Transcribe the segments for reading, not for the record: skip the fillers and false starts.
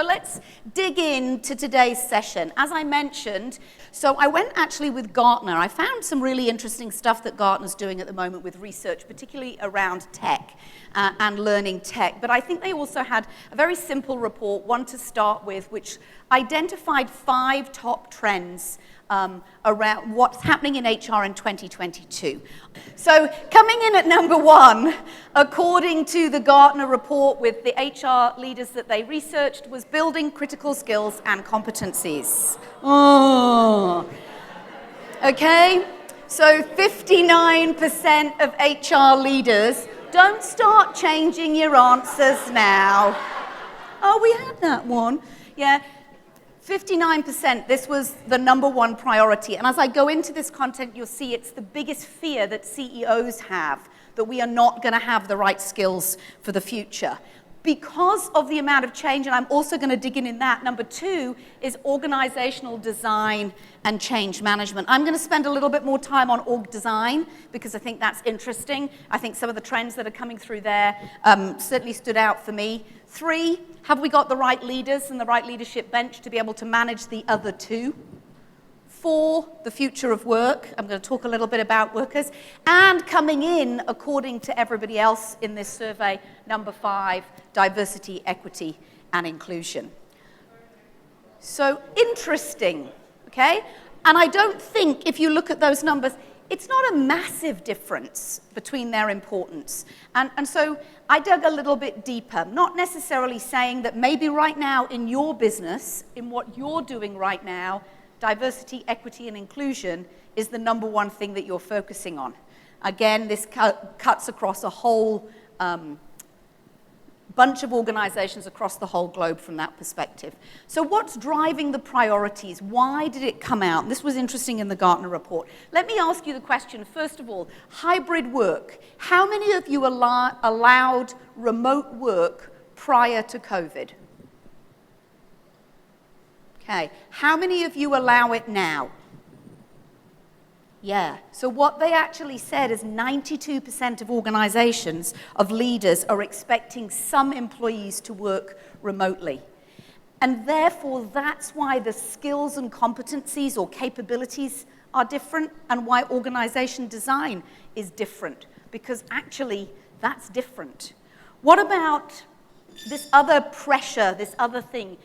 So let's dig into today's session. As I mentioned, so I went actually with Gartner. I found some really interesting stuff that Gartner's doing at the moment with research, particularly around tech and learning tech. But I think they also had a very simple report, one to start with, which identified 5 top trends around what's happening in HR in 2022. So coming in at number 1, according to the Gartner report with the HR leaders that they researched, was building critical skills and competencies. Oh. Okay, so 59% of HR leaders, don't start changing your answers now. Oh, we had that one. Yeah. 59%, this was the number 1 priority. And as I go into this content, you'll see it's the biggest fear that CEOs have, that we are not going to have the right skills for the future. Because of the amount of change, and I'm also going to dig in that, number 2 is organizational design and change management. I'm going to spend a little bit more time on org design because I think that's interesting. I think some of the trends that are coming through there certainly stood out for me. 3, have we got the right leaders and the right leadership bench to be able to manage the other 2? 4, the future of work. I'm going to talk a little bit about workers. And coming in, according to everybody else in this survey, number 5, diversity, equity, and inclusion. So interesting, okay? And I don't think, if you look at those numbers, it's not a massive difference between their importance. And so I dug a little bit deeper, not necessarily saying that maybe right now in your business, in what you're doing right now, diversity, equity, and inclusion is the number 1 thing that you're focusing on. Again, this cuts across a whole bunch of organizations across the whole globe from that perspective. So what's driving the priorities? Why did it come out? This was interesting in the Gartner report. Let me ask you the question, first of all, hybrid work. How many of you allowed remote work prior to COVID? Okay, how many of you allow it now? Yeah, so what they actually said is 92% of organizations, of leaders, are expecting some employees to work remotely. And therefore, that's why the skills and competencies or capabilities are different and why organization design is different, because actually that's different. What about this other pressure, this other thing?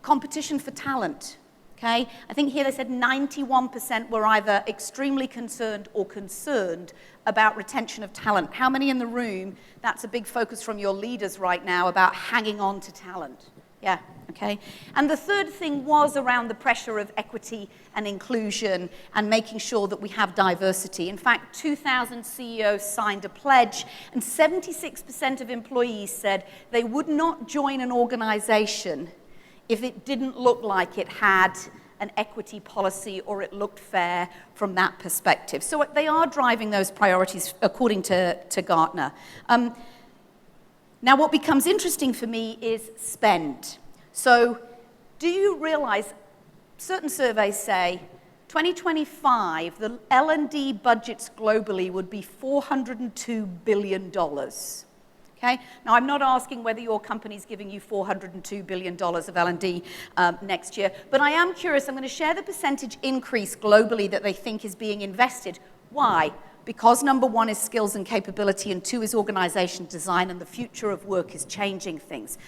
Competition for talent, okay? I think here they said 91% were either extremely concerned or concerned about retention of talent. How many in the room, that's a big focus from your leaders right now about hanging on to talent? Yeah, okay? And the third thing was around the pressure of equity and inclusion and making sure that we have diversity. In fact, 2,000 CEOs signed a pledge, and 76% of employees said they would not join an organization if it didn't look like it had an equity policy or it looked fair from that perspective. So they are driving those priorities according to Gartner. Now what becomes interesting for me is spend. So do you realize, certain surveys say 2025, the L&D budgets globally would be $402 billion. Okay? Now, I'm not asking whether your company's giving you $402 billion of L&D next year, but I am curious. I'm going to share the percentage increase globally that they think is being invested. Why? Because number 1 is skills and capability, and 2 is organization design, and the future of work is changing things.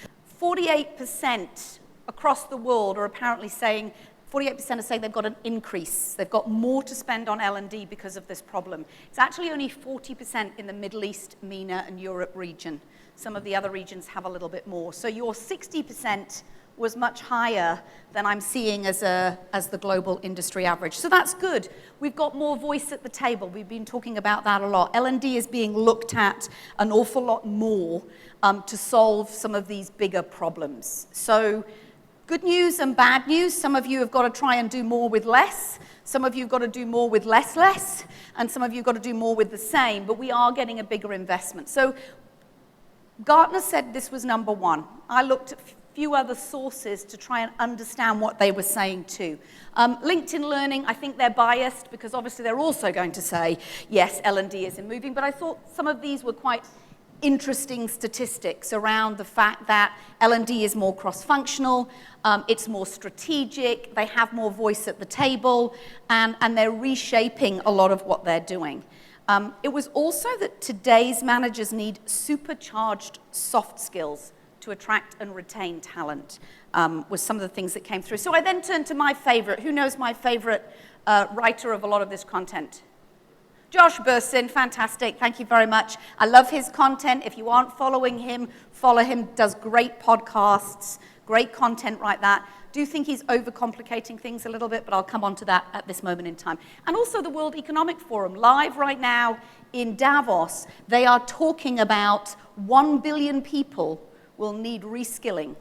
48% across the world are apparently saying 48% are saying they've got an increase. They've got more to spend on L&D because of this problem. It's actually only 40% in the Middle East, MENA, and Europe region. Some of the other regions have a little bit more. So your 60% was much higher than I'm seeing as the global industry average. So that's good. We've got more voice at the table. We've been talking about that a lot. L&D is being looked at an awful lot more to solve some of these bigger problems. So good news and bad news. Some of you have got to try and do more with less. Some of you have got to do more with less. And some of you have got to do more with the same. But we are getting a bigger investment. So Gartner said this was number 1. I looked at a few other sources to try and understand what they were saying too. LinkedIn Learning, I think they're biased because obviously they're also going to say, yes, L&D isn't moving. But I thought some of these were quite interesting statistics around the fact that L&D is more cross-functional, it's more strategic, they have more voice at the table, and they're reshaping a lot of what they're doing. It was also that today's managers need supercharged soft skills to attract and retain talent, was some of the things that came through. So I then turned to my favorite. Who knows my favorite writer of a lot of this content? Josh Bersin, fantastic, thank you very much. I love his content. If you aren't following him, follow him. Does great podcasts, great content like that. Do think he's overcomplicating things a little bit, but I'll come on to that at this moment in time. And also the World Economic Forum, live right now in Davos. They are talking about 1 billion people will need reskilling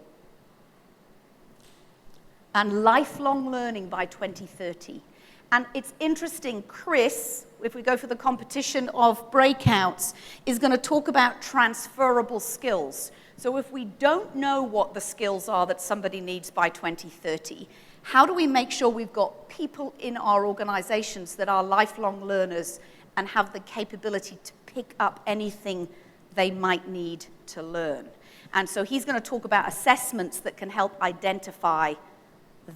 and lifelong learning by 2030. And it's interesting, Chris, if we go for the competition of breakouts, is going to talk about transferable skills. So if we don't know what the skills are that somebody needs by 2030, how do we make sure we've got people in our organizations that are lifelong learners and have the capability to pick up anything they might need to learn? And so he's going to talk about assessments that can help identify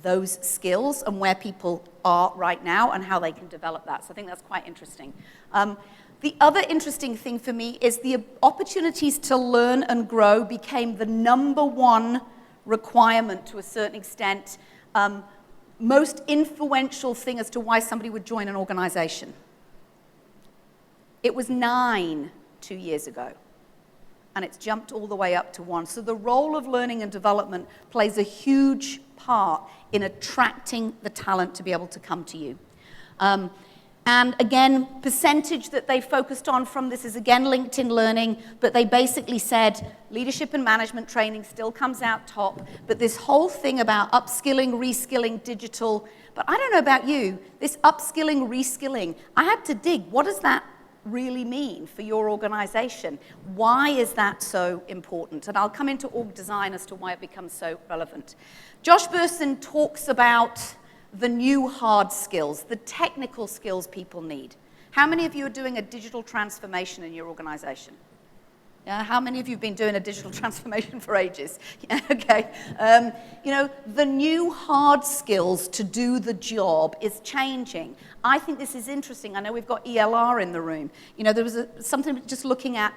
those skills and where people are right now and how they can develop that. So I think that's quite interesting. The other interesting thing for me is the opportunities to learn and grow became the number one requirement to a certain extent, most influential thing as to why somebody would join an organization. It was 9 2 years ago, and it's jumped all the way up to 1. So the role of learning and development plays a huge part in attracting the talent to be able to come to you. And again, percentage that they focused on from this is again LinkedIn Learning, but they basically said leadership and management training still comes out top, but this whole thing about upskilling, reskilling, digital, but I don't know about you, this upskilling, reskilling, I had to dig, what does that really mean for your organization? Why is that so important? And I'll come into org design as to why it becomes so relevant. Josh Bersin talks about the new hard skills, the technical skills people need. How many of you are doing a digital transformation in your organization? Yeah, how many of you have been doing a digital transformation for ages? Yeah, okay. The new hard skills to do the job is changing. I think this is interesting. I know we've got ELR in the room. There was something just looking at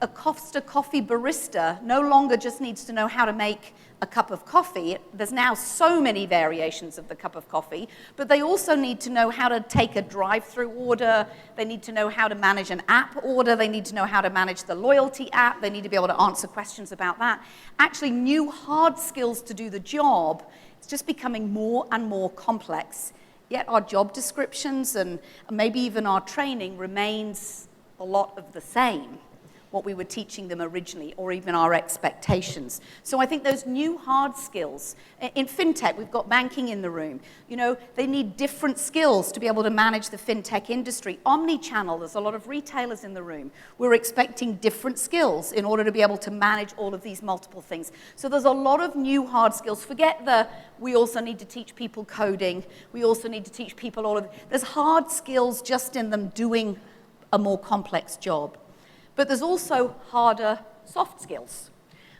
a Costa coffee barista no longer just needs to know how to make a cup of coffee. There's now so many variations of the cup of coffee, but they also need to know how to take a drive-through order. They need to know how to manage an app order. They need to know how to manage the loyalty app. They need to be able to answer questions about that. Actually, new hard skills to do the job, it's just becoming more and more complex. Yet our job descriptions and maybe even our training remains a lot of the same, what we were teaching them originally, or even our expectations. So I think those new hard skills, in fintech, we've got banking in the room. They need different skills to be able to manage the fintech industry. Omni-channel, there's a lot of retailers in the room. We're expecting different skills in order to be able to manage all of these multiple things. So there's a lot of new hard skills. Forget we also need to teach people coding. We also need to teach people there's hard skills just in them doing a more complex job. But there's also harder soft skills.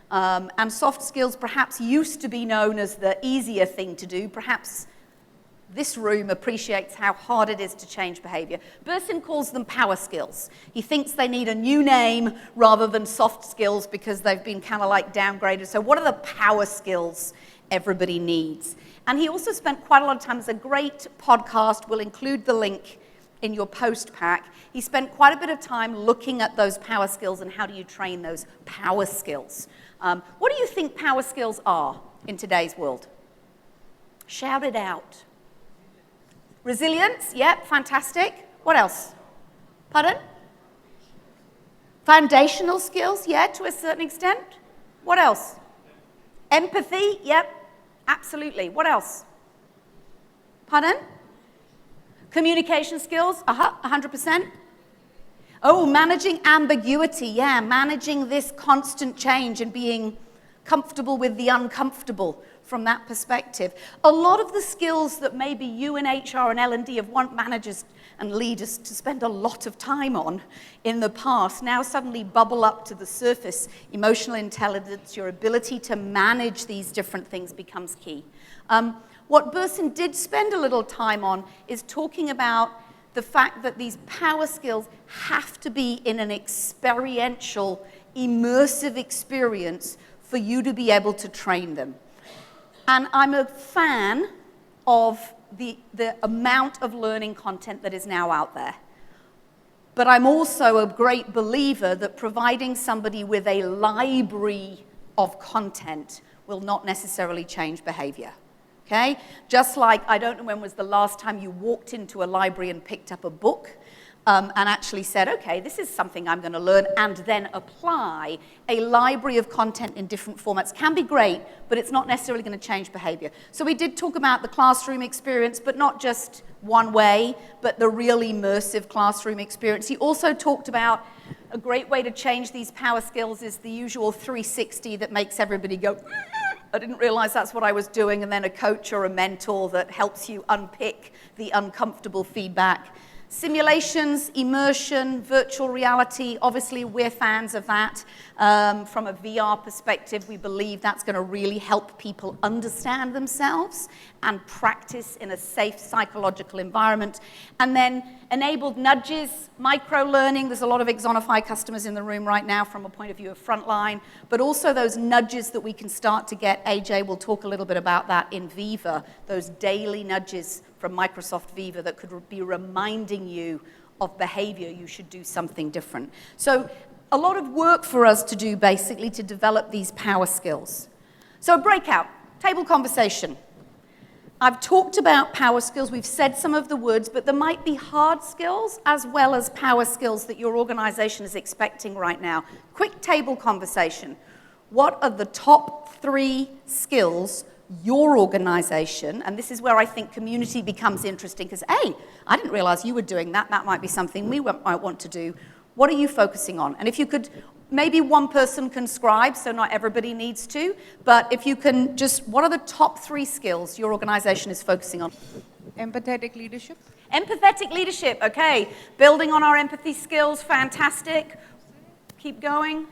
And soft skills perhaps used to be known as the easier thing to do. Perhaps this room appreciates how hard it is to change behavior. Bersin calls them power skills. He thinks they need a new name rather than soft skills because they've been kind of like downgraded. So what are the power skills everybody needs? And he also spent quite a lot of time. There's a great podcast. We'll include the link in your post pack. He spent quite a bit of time looking at those power skills and how do you train those power skills. What do you think power skills are in today's world? Shout it out. Resilience, yep, fantastic. What else? Pardon? Foundational skills, yeah, to a certain extent. What else? Empathy, yep, absolutely. What else? Pardon? Communication skills, 100%. Oh, managing ambiguity, yeah, managing this constant change and being comfortable with the uncomfortable. from that perspective. A lot of the skills that maybe you in HR and L&D have want managers and leaders to spend a lot of time on in the past now suddenly bubble up to the surface. Emotional intelligence, your ability to manage these different things becomes key. What Burson did spend a little time on is talking about the fact that these power skills have to be in an experiential, immersive experience for you to be able to train them. And I'm a fan of the amount of learning content that is now out there. But I'm also a great believer that providing somebody with a library of content will not necessarily change behavior. Okay? Just like, I don't know when was the last time you walked into a library and picked up a book and actually said, okay, this is something I'm going to learn, and then apply. A library of content in different formats can be great, but it's not necessarily going to change behavior. So we did talk about the classroom experience, but not just one way, but the real immersive classroom experience. He also talked about a great way to change these power skills is the usual 360 that makes everybody go, I didn't realize that's what I was doing, and then a coach or a mentor that helps you unpick the uncomfortable feedback. Simulations, immersion, virtual reality, obviously we're fans of that. From a VR perspective, we believe that's going to really help people understand themselves and practice in a safe psychological environment. And then enabled nudges, micro-learning. There's a lot of Exonify customers in the room right now from a point of view of frontline, but also those nudges that we can start to get. AJ will talk a little bit about that in Viva, those daily nudges from Microsoft Viva that could be reminding you of behavior, you should do something different. So a lot of work for us to do basically to develop these power skills. So a breakout, table conversation. I've talked about power skills, we've said some of the words, but there might be hard skills as well as power skills that your organization is expecting right now. Quick table conversation. What are the top 3 skills your organization, and this is where I think community becomes interesting, because hey, I didn't realize you were doing that, that might be something we might want to do. What are you focusing on? And if you could, maybe one person can scribe, so not everybody needs to, but if you can just, what are the top 3 skills your organization is focusing on? Empathetic leadership. Empathetic leadership, okay. Building on our empathy skills, fantastic. Keep going.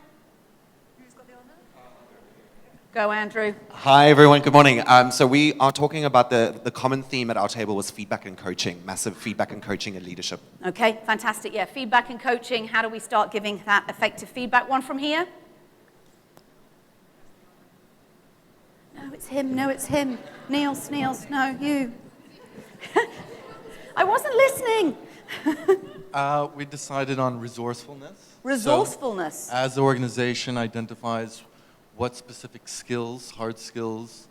Go, Andrew. Hi, everyone. Good morning. So we are talking about the common theme at our table was feedback and coaching, massive feedback and coaching and leadership. Okay, fantastic. Yeah, feedback and coaching. How do we start giving that effective feedback? One from here. No, it's him. No, it's him. Niels, no, you. I wasn't listening. We decided on resourcefulness. Resourcefulness. So, as the organization identifies what specific skills, hard skills,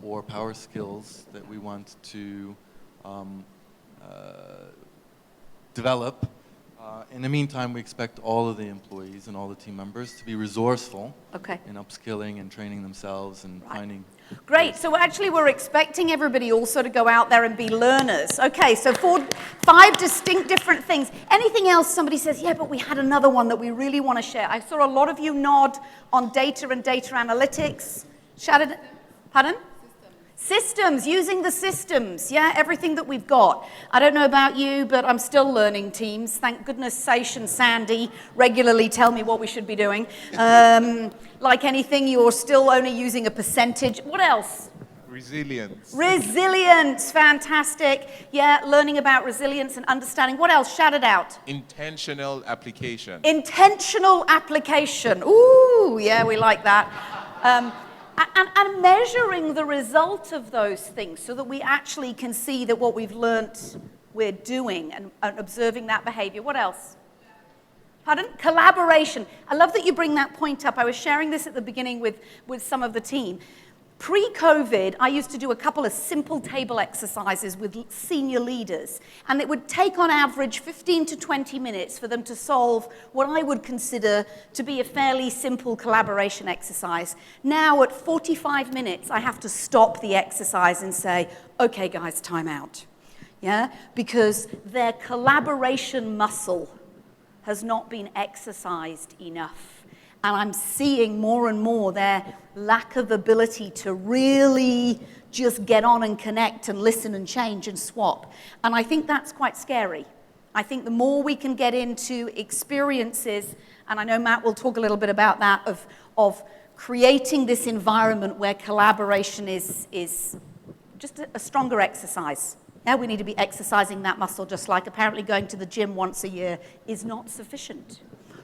or power skills that we want to develop. In the meantime, we expect all of the employees and all the team members to be resourceful in upskilling and training themselves and finding. Great. So actually we're expecting everybody also to go out there and be learners. Okay, so 5 distinct different things. Anything else somebody says, yeah, but we had another one that we really want to share. I saw a lot of you nod on data and data analytics. Shouted, pardon? Systems, using the systems, yeah, everything that we've got. I don't know about you, but I'm still learning teams. Thank goodness Saish and Sandy regularly tell me what we should be doing. Like anything, you're still only using a percentage. What else? Resilience. Resilience, fantastic. Yeah, learning about resilience and understanding. What else? Shout it out. Intentional application. Intentional application. Ooh, yeah, we like that. And measuring the result of those things so that we actually can see that what we've learnt we're doing and observing that behavior. What else? Pardon? Collaboration. I love that you bring that point up. I was sharing this at the beginning with some of the team. Pre-COVID, I used to do a couple of simple table exercises with senior leaders, and it would take on average 15 to 20 minutes for them to solve what I would consider to be a fairly simple collaboration exercise. Now at 45 minutes, I have to stop the exercise and say, okay guys, time out. Yeah? Because their collaboration muscle has not been exercised enough. And I'm seeing more and more their lack of ability to really just get on and connect and listen and change and swap. And I think that's quite scary. I think the more we can get into experiences, and I know Matt will talk a little bit about that, of creating this environment where collaboration is just a stronger exercise. Yeah, we need to be exercising that muscle, just like apparently going to the gym once a year is not sufficient.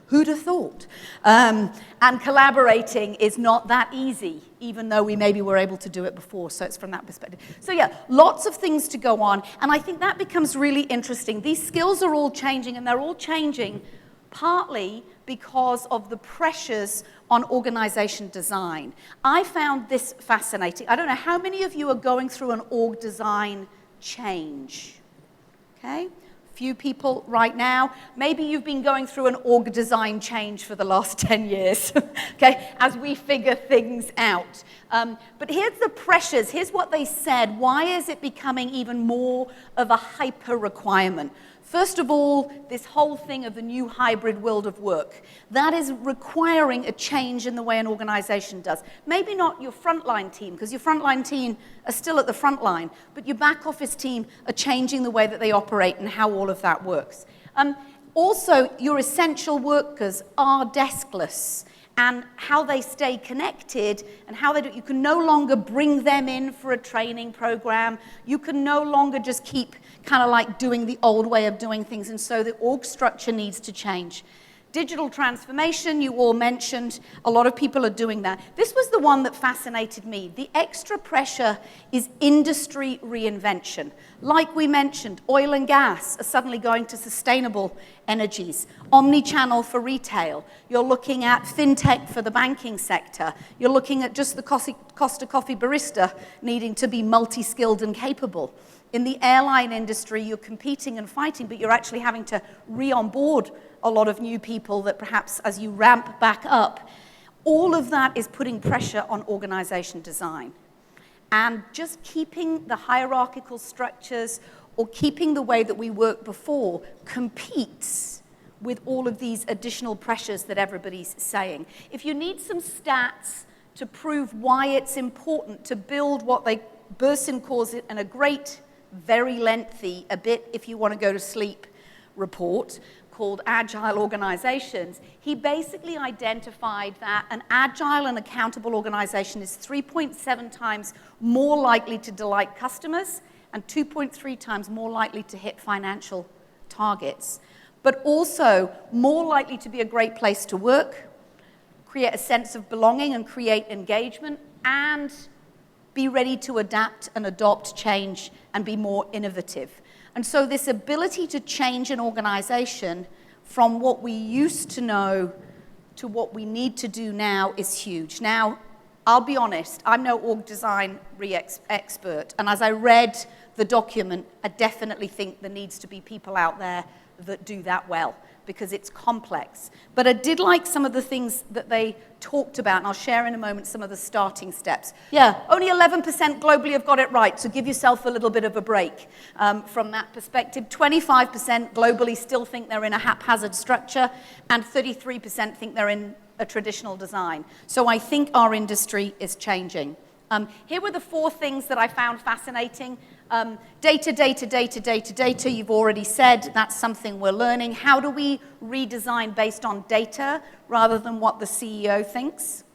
Who'd have thought? And collaborating is not that easy, even though we maybe were able to do it before. So it's from that perspective. So yeah, lots of things to go on. And I think that becomes really interesting. These skills are all changing, and they're all changing partly because of the pressures on organization design. I found this fascinating. I don't know how many of you are going through an org design change. Okay? Few people right now. Maybe you've been going through an org design change for the last 10 years, okay, as we figure things out. But here's the pressures. Here's what they said. Why is it becoming even more of a hyper requirement? First of all, this whole thing of the new hybrid world of work. That is requiring a change in the way an organization does. Maybe not your frontline team, because your frontline team are still at the front line, but your back office team are changing the way that they operate and how all of that works. Also, your essential workers are deskless, and how they stay connected and how they do. You can no longer bring them in for a training program. You can no longer just keep kind of like doing the old way of doing things, and so the org structure needs to change. Digital transformation, you all mentioned, a lot of people are doing that. This was the one that fascinated me. The extra pressure is industry reinvention. Like we mentioned, oil and gas are suddenly going to sustainable energies, omni-channel for retail. You're looking at fintech for the banking sector. You're looking at just the Costa Coffee barista needing to be multi-skilled and capable. In the airline industry, you're competing and fighting, but you're actually having to re-onboard a lot of new people that perhaps as you ramp back up, all of that is putting pressure on organization design. And just keeping the hierarchical structures or keeping the way that we worked before competes with all of these additional pressures that everybody's saying. If you need some stats to prove why it's important to build what Burson calls it, and a great, very lengthy, a bit if you want to go to sleep, report called Agile Organizations, he basically identified that an agile and accountable organization is 3.7 times more likely to delight customers and 2.3 times more likely to hit financial targets, but also more likely to be a great place to work, create a sense of belonging and create engagement, and be ready to adapt and adopt change and be more innovative. And so this ability to change an organization from what we used to know to what we need to do now is huge. Now, I'll be honest, I'm no org design expert, and as I read the document, I definitely think there needs to be people out there that do that well, because it's complex. But I did like some of the things that they talked about, and I'll share in a moment some of the starting steps. Yeah, only 11% globally have got it right, so give yourself a little bit of a break from that perspective. 25% globally still think they're in a haphazard structure, and 33% think they're in a traditional design. So I think our industry is changing. Here were the 4 things that I found fascinating. Data, you've already said, that's something we're learning. How do we redesign based on data rather than what the CEO thinks?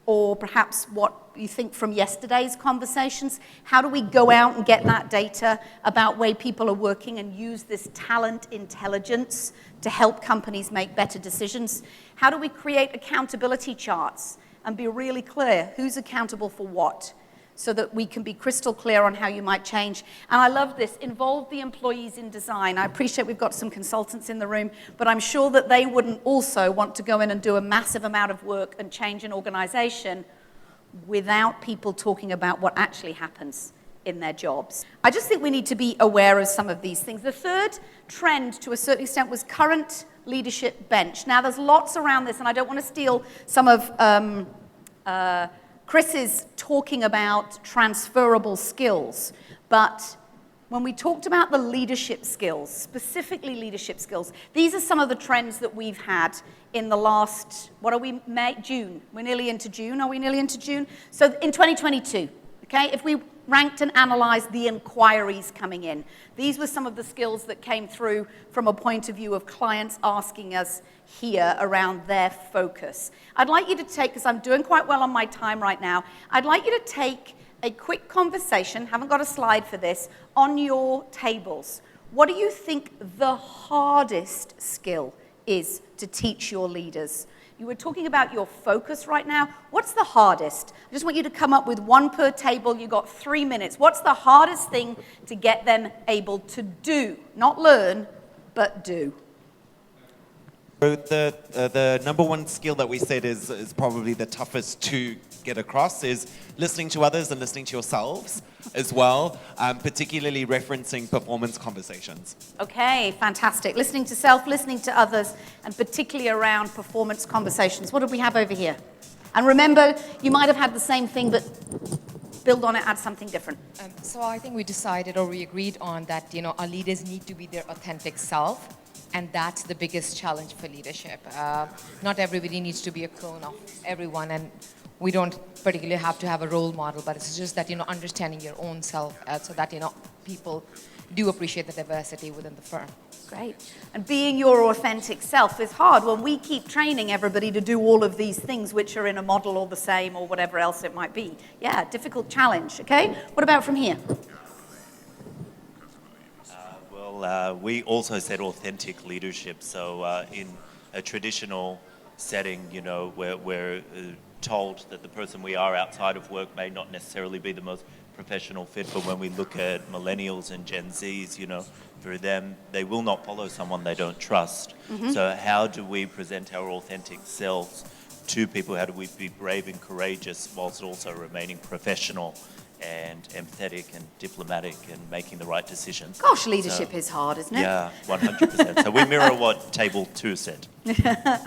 Or perhaps what you think from yesterday's conversations? How do we go out and get that data about way people are working and use this talent intelligence to help companies make better decisions? How do we create accountability charts and be really clear who's accountable for what, so that we can be crystal clear on how you might change? And I love this, involve the employees in design. I appreciate we've got some consultants in the room, but I'm sure that they wouldn't also want to go in and do a massive amount of work and change an organization without people talking about what actually happens in their jobs. I just think we need to be aware of some of these things. The third trend, to a certain extent, was current leadership bench. Now, there's lots around this, and I don't want to steal some of Chris's talking about transferable skills, but when we talked about the leadership skills, specifically leadership skills, these are some of the trends that we've had in the last, what are we, June? We're nearly into June. Are we nearly into June? So in 2022, okay, if we ranked and analyzed the inquiries coming in, these were some of the skills that came through from a point of view of clients asking us here around their focus. I'd like you to take, because I'm doing quite well on my time right now, I'd like you to take a quick conversation, haven't got a slide for this, on your tables. What do you think the hardest skill is to teach your leaders? You were talking about your focus right now. What's the hardest? I just want you to come up with one per table. You've got 3 minutes. What's the hardest thing to get them able to do? Not learn, but do. So the number one skill that we said is probably the toughest to get across is listening to others and listening to yourselves as well, particularly referencing performance conversations. Okay, fantastic. Listening to self, listening to others, and particularly around performance conversations. What do we have over here? And remember, you might have had the same thing, but build on it, add something different. So I think we decided, or we agreed on that, our leaders need to be their authentic self. And that's the biggest challenge for leadership. Not everybody needs to be a clone of everyone, and we don't particularly have to have a role model, but it's just that, understanding your own self so that, people do appreciate the diversity within the firm. Great. And being your authentic self is hard when we keep training everybody to do all of these things which are in a model or the same or whatever else it might be. Yeah, difficult challenge, okay? What about from here? We also said authentic leadership. So in a traditional setting, we're told that the person we are outside of work may not necessarily be the most professional fit. But when we look at millennials and Gen Zs, for them, they will not follow someone they don't trust. Mm-hmm. So how do we present our authentic selves to people? How do we be brave and courageous whilst also remaining professional and empathetic and diplomatic and making the right decisions? Gosh, leadership is hard, isn't it? Yeah, 100%. So we mirror what table 2 said.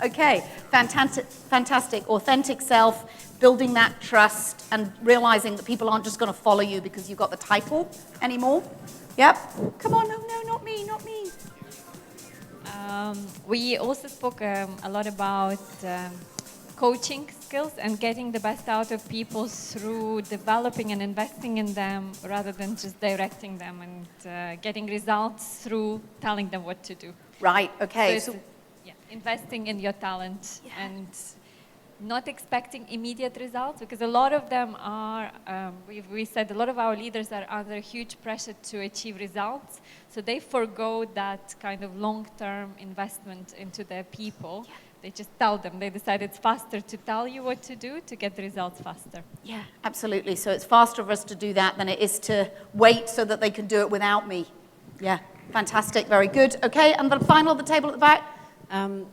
Okay, fantastic. Authentic self, building that trust and realizing that people aren't just going to follow you because you've got the title anymore. Yep. Come on, no, not me. We also spoke a lot about coaching skills and getting the best out of people through developing and investing in them rather than just directing them, and getting results through telling them what to do. Right, okay. So investing in your talent and not expecting immediate results, because a lot of them are, we said a lot of our leaders are under huge pressure to achieve results, so they forgo that kind of long-term investment into their people. They just tell them. They decide it's faster to tell you what to do to get the results faster. Yeah, absolutely. So it's faster for us to do that than it is to wait so that they can do it without me. Yeah, fantastic, very good. Okay, and the final, the table at the back.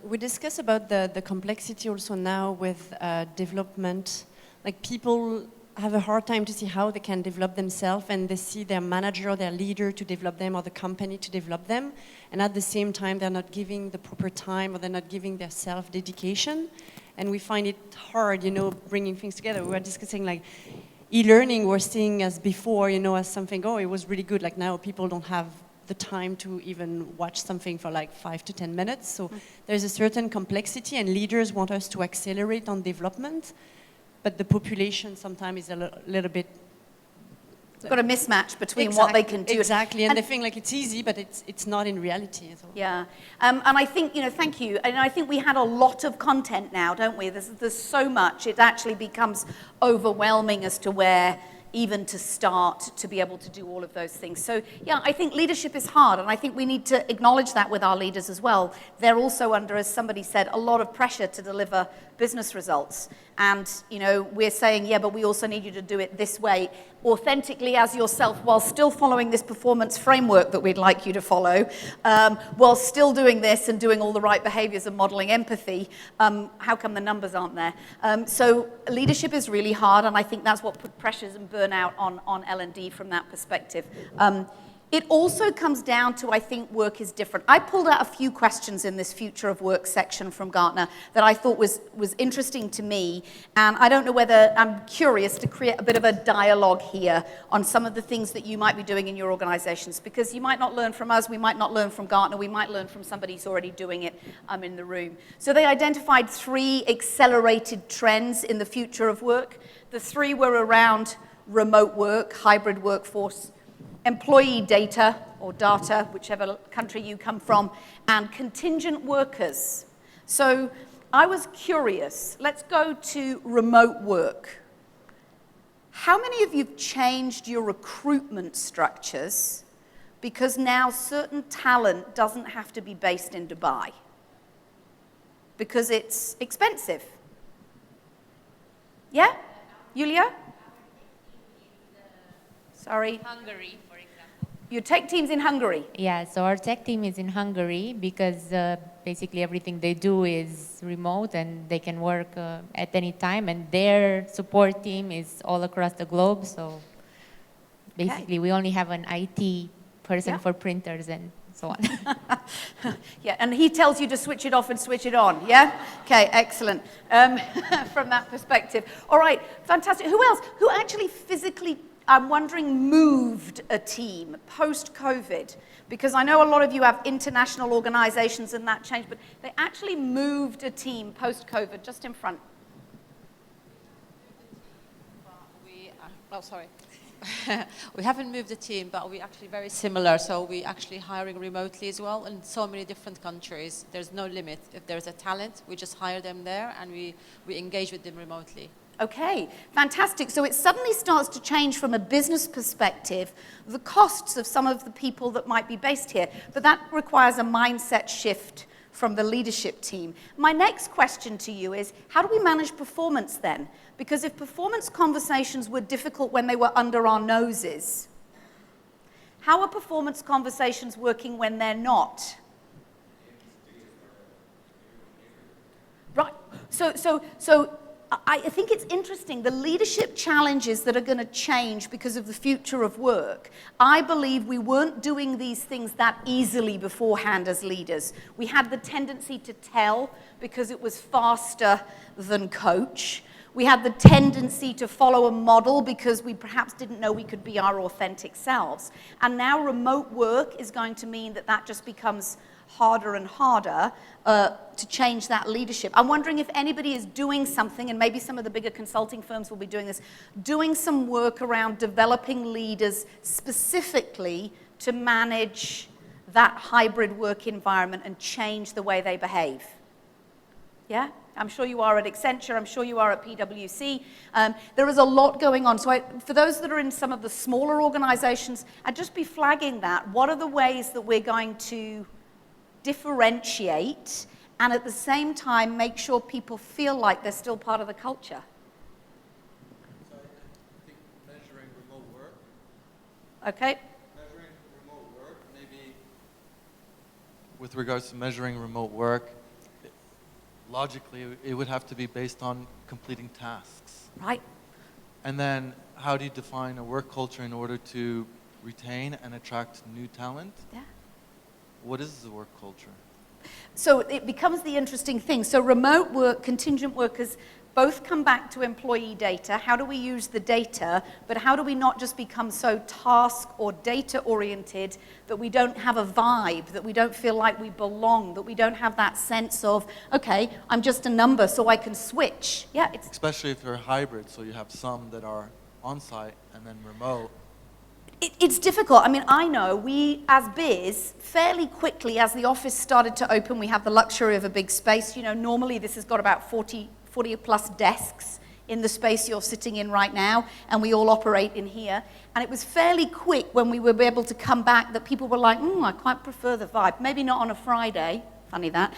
We discuss about the complexity also now with development. Like, people have a hard time to see how they can develop themselves, and they see their manager or their leader to develop them or the company to develop them, and at the same time they're not giving the proper time or they're not giving their self-dedication, and we find it hard, bringing things together. We were discussing like e-learning, we're seeing as before, as something, it was really good. Like, now people don't have the time to even watch something for like 5 to 10 minutes. So there's a certain complexity, and leaders want us to accelerate on development, but the population sometimes is a little bit... It's got a mismatch between what they can do. Exactly, and they think like it's easy, but it's not in reality at all. Yeah, and I think, thank you, and I think we had a lot of content now, don't we? There's so much, it actually becomes overwhelming as to where even to start to be able to do all of those things. So yeah, I think leadership is hard, and I think we need to acknowledge that with our leaders as well. They're also under, as somebody said, a lot of pressure to deliver business results. And we're saying, yeah, but we also need you to do it this way, authentically as yourself, while still following this performance framework that we'd like you to follow, while still doing this and doing all the right behaviors and modeling empathy. How come the numbers aren't there? So leadership is really hard, and I think that's what put pressures and burnout on L&D from that perspective. It also comes down to, I think, work is different. I pulled out a few questions in this Future of Work section from Gartner that I thought was interesting to me, and I don't know whether, I'm curious to create a bit of a dialogue here on some of the things that you might be doing in your organizations, because you might not learn from us, we might not learn from Gartner, we might learn from somebody who's already doing it in the room. So they identified 3 accelerated trends in the future of work. The 3 were around remote work, hybrid workforce, employee data, or data, whichever country you come from, and contingent workers. So I was curious, let's go to remote work. How many of you have changed your recruitment structures because now certain talent doesn't have to be based in Dubai? Because it's expensive. Yeah? Julia? Sorry. Hungary, for example. Your tech team's in Hungary? Yeah, so our tech team is in Hungary because basically everything they do is remote and they can work at any time, and their support team is all across the globe. So basically we only have an IT person for printers and so on. Yeah, and he tells you to switch it off and switch it on, yeah? Okay, excellent. From that perspective. All right, fantastic. Who else? Who actually physically, I'm wondering, moved a team post-COVID? Because I know a lot of you have international organizations and that changed, but they actually moved a team post-COVID, just in front. We haven't moved the team, but we're actually very similar. So we're actually hiring remotely as well in so many different countries. There's no limit. If there's a talent, we just hire them there and we engage with them remotely. Okay, fantastic. So it suddenly starts to change from a business perspective, the costs of some of the people that might be based here. But that requires a mindset shift from the leadership team. My next question to you is, how do we manage performance then? Because if performance conversations were difficult when they were under our noses, how are performance conversations working when they're not? Right, so I think it's interesting, the leadership challenges that are going to change because of the future of work. I believe we weren't doing these things that easily beforehand as leaders. We had the tendency to tell because it was faster than coach. We had the tendency to follow a model because we perhaps didn't know we could be our authentic selves. And now remote work is going to mean that that just becomes harder and harder to change that leadership. I'm wondering if anybody is doing something, and maybe some of the bigger consulting firms will be doing this, doing some work around developing leaders specifically to manage that hybrid work environment and change the way they behave. Yeah? I'm sure you are at Accenture, I'm sure you are at PwC. There is a lot going on. So for those that are in some of the smaller organizations, I'd just be flagging that. What are the ways that we're going to differentiate and at the same time make sure people feel like they're still part of the culture? So I think measuring remote work. Okay. Measuring remote work, maybe with regards to measuring remote work, logically it would have to be based on completing tasks. Right. And then how do you define a work culture in order to retain and attract new talent? Yeah. What is the work culture? So it becomes the interesting thing. So remote work, contingent workers, both come back to employee data. How do we use the data? But how do we not just become so task or data oriented that we don't have a vibe, that we don't feel like we belong, that we don't have that sense of, okay, I'm just a number so I can switch. Yeah, it's especially if they're hybrid, so you have some that are on-site and then remote. It's difficult. I mean, I know we, as Biz, fairly quickly, as the office started to open, we have the luxury of a big space. You know, normally this has got about 40 plus desks in the space you're sitting in right now, and we all operate in here. And it was fairly quick when we were able to come back that people were like, I quite prefer the vibe. Maybe not on a Friday. Funny that.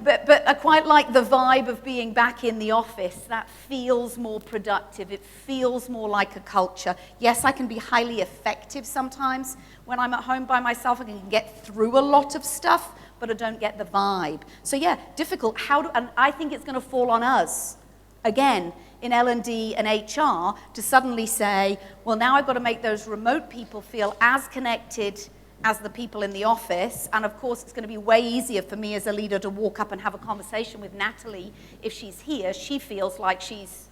But I quite like the vibe of being back in the office. That feels more productive. It feels more like a culture. Yes, I can be highly effective sometimes. When I'm at home by myself, I can get through a lot of stuff, but I don't get the vibe. So yeah, difficult. And I think it's going to fall on us. Again, in L&D and HR to suddenly say, well, now I've got to make those remote people feel as connected as the people in the office. And of course, it's going to be way easier for me as a leader to walk up and have a conversation with Natalie. If she's here, she feels like she's,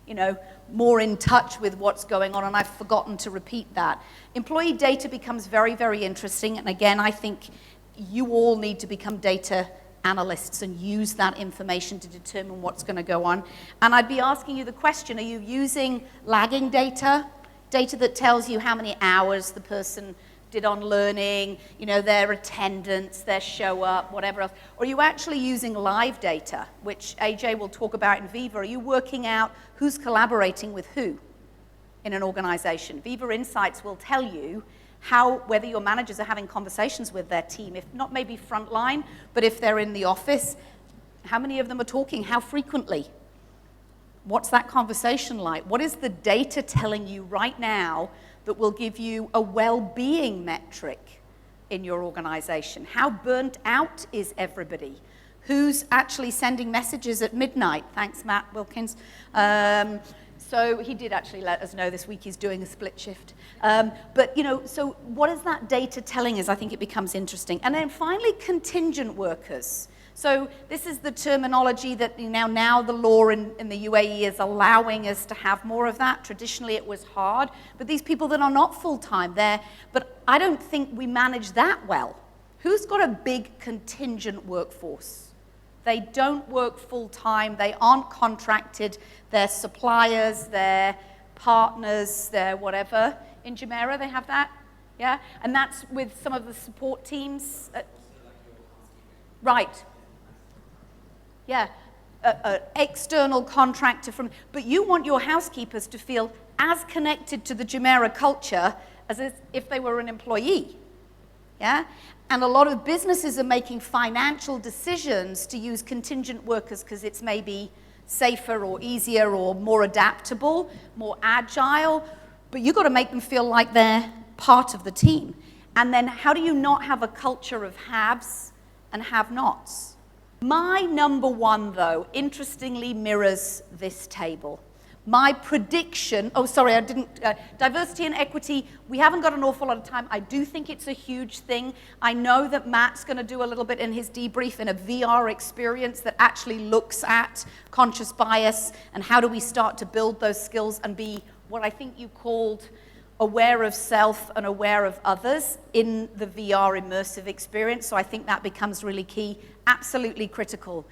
you know, more in touch with what's going on, and I've forgotten to repeat that. Employee data becomes very, very interesting, and again, I think you all need to become data analysts and use that information to determine what's going to go on. And I'd be asking you the question, are you using lagging data? Data that tells you how many hours the person did on learning, you know, their attendance, their show up, whatever else. Or are you actually using live data, which AJ will talk about in Viva? Are you working out who's collaborating with who in an organization? Viva Insights will tell you whether your managers are having conversations with their team, if not maybe frontline, but if they're in the office, how many of them are talking, how frequently? What's that conversation like? What is the data telling you right now that will give you a well-being metric in your organization? How burnt out is everybody? Who's actually sending messages at midnight? Thanks, Matt Wilkins. So he did actually let us know this week he's doing a split shift. But, you know, so what is that data telling us? I think it becomes interesting. And then finally, contingent workers. So this is the terminology that now the law in the UAE is allowing us to have more of that. Traditionally, it was hard. But these people that are not full-time, but I don't think we manage that well. Who's got a big contingent workforce? They don't work full-time. They aren't contracted. They're suppliers, they're partners, they're whatever. In Jumeirah, they have that? Yeah? And that's with some of the support teams. Right. Yeah, external contractor but you want your housekeepers to feel as connected to the Jumeirah culture as if they were an employee, yeah? And a lot of businesses are making financial decisions to use contingent workers because it's maybe safer or easier or more adaptable, more agile, but you've got to make them feel like they're part of the team. And then how do you not have a culture of haves and have-nots? My number one, though, interestingly mirrors this table. My prediction, diversity and equity, we haven't got an awful lot of time. I do think it's a huge thing. I know that Matt's going to do a little bit in his debrief in a VR experience that actually looks at conscious bias and how do we start to build those skills and be what I think you called aware of self and aware of others in the VR immersive experience. So I think that becomes really key, absolutely critical.